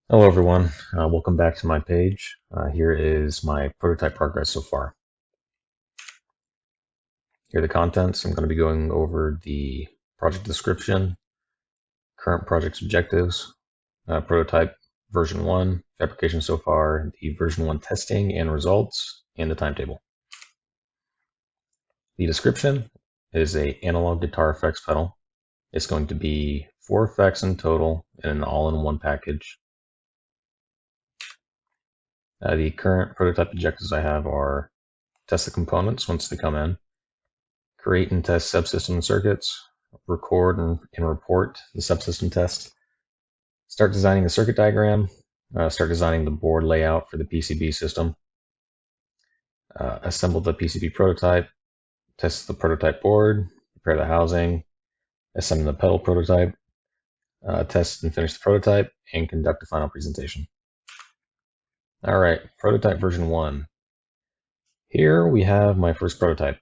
Hello everyone, welcome back to my page. Here is my prototype progress so far. Here are the contents. I'm going to be going over the project description, current project objectives, prototype version 1, fabrication so far, the version 1 testing and results, and the timetable. The description is a analog guitar effects pedal. It's going to be 4 effects in total in an all-in-one package. The current prototype objectives I have are test the components once they come in, create and test subsystem circuits, record and report the subsystem test, start designing the circuit diagram, start designing the board layout for the PCB system, assemble the PCB prototype, test the prototype board, prepare the housing, assemble the pedal prototype, test and finish the prototype, and conduct a final presentation. All right, prototype version 1. Here we have my first prototype.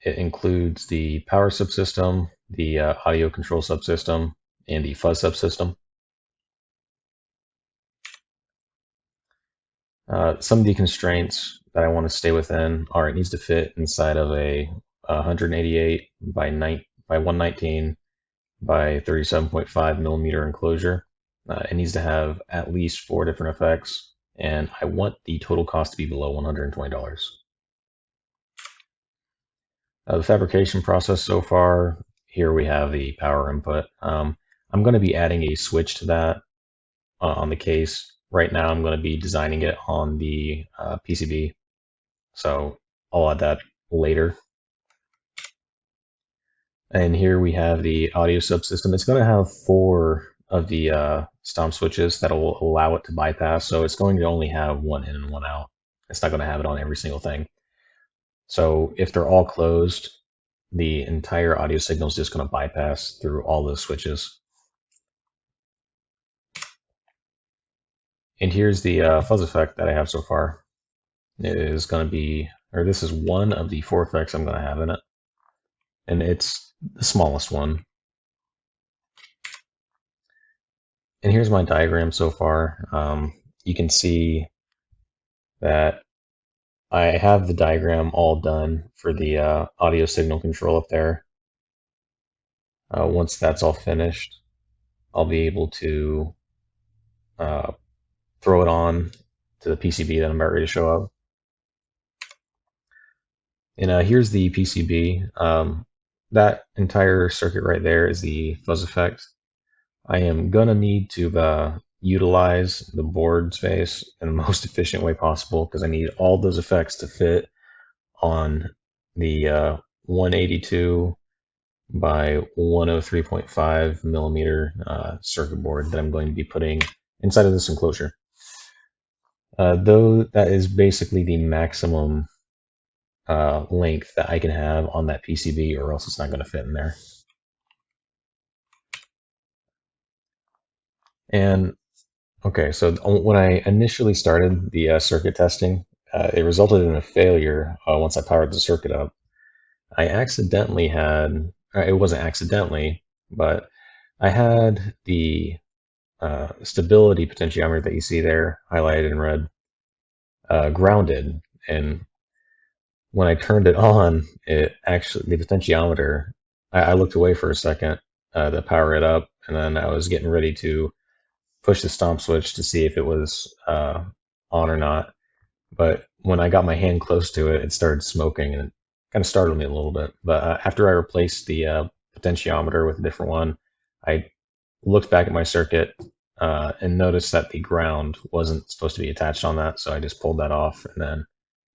It includes the power subsystem, the audio control subsystem, and the fuzz subsystem. Some of the constraints that I want to stay within are it needs to fit inside of a 188 by 119 by 37.5 millimeter enclosure. It needs to have at least 4 different effects, and I want the total cost to be below $120. The fabrication process so far, here we have the power input. I'm going to be adding a switch to that on the case. Right now I'm going to be designing it on the PCB, so I'll add that later. And here we have the audio subsystem. It's going to have 4 of the stomp switches that will allow it to bypass, so it's going to only have one in and one out. It's not going to have it on every single thing. So if they're all closed, the entire audio signal is just going to bypass through all those switches. And here's the fuzz effect that I have so far. It is going to be, or this is one of the 4 effects I'm going to have in it. And it's the smallest one. And here's my diagram so far. You can see that I have the diagram all done for the audio signal control up there. Once that's all finished, I'll be able to throw it on to the PCB that I'm about ready to show up. And here's the PCB. That entire circuit right there is the fuzz effect. I am gonna need to utilize the board space in the most efficient way possible because I need all those effects to fit on the 182 by 103.5 millimeter circuit board that I'm going to be putting inside of this enclosure. Though that is basically the maximum length that I can have on that PCB, or else it's not going to fit in there. And okay, so when I initially started the circuit testing, it resulted in a failure once I powered the circuit up. I accidentally had, it wasn't accidentally, but I had the stability potentiometer that you see there highlighted in red grounded. And when I turned it on, it actually, the potentiometer, I looked away for a second to power it up, and then I was getting ready to push the stomp switch to see if it was on or not. But when I got my hand close to it, it started smoking, and it kind of startled me a little bit. But after I replaced the potentiometer with a different one, I looked back at my circuit and noticed that the ground wasn't supposed to be attached on that, so I just pulled that off, and then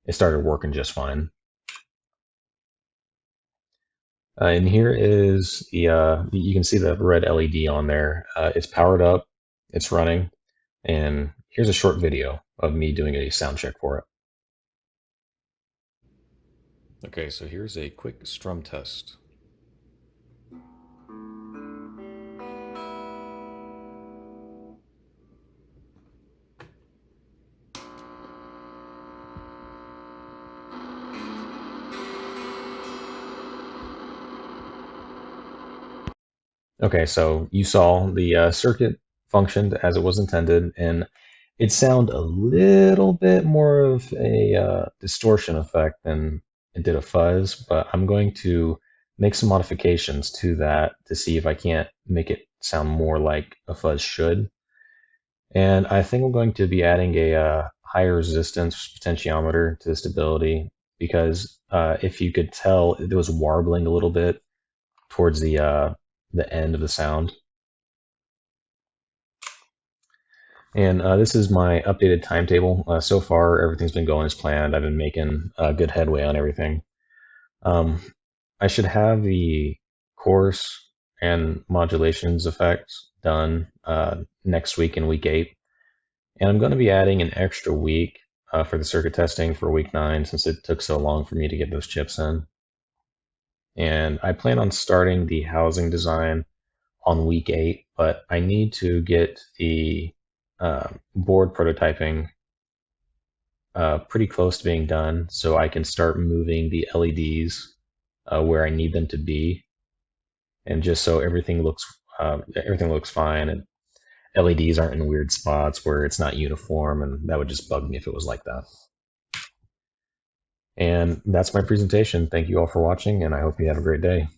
it started working just fine. And here is you can see the red LED on there. It's powered up, it's running, and here's a short video of me doing a sound check for it. Okay, so here's a quick strum test. Okay, so you saw the circuit functioned as it was intended, and it sound a little bit more of a distortion effect than it did a fuzz, but I'm going to make some modifications to that to see if I can't make it sound more like a fuzz should. And I think I'm going to be adding a higher resistance potentiometer to the stability because if you could tell, it was warbling a little bit towards the end of the sound. And this is my updated timetable. So far, everything's been going as planned. I've been making good headway on everything. Um, I should have the chorus and modulations effects done next week in week 8. And I'm going to be adding an extra week for the circuit testing for week 9 since it took so long for me to get those chips in. And I plan on starting the housing design on week 8, but I need to get the board prototyping pretty close to being done so I can start moving the LEDs where I need them to be, and just so everything looks fine and LEDs aren't in weird spots where it's not uniform, and that would just bug me if it was like that. And that's my presentation. Thank you all for watching, and I hope you have a great day.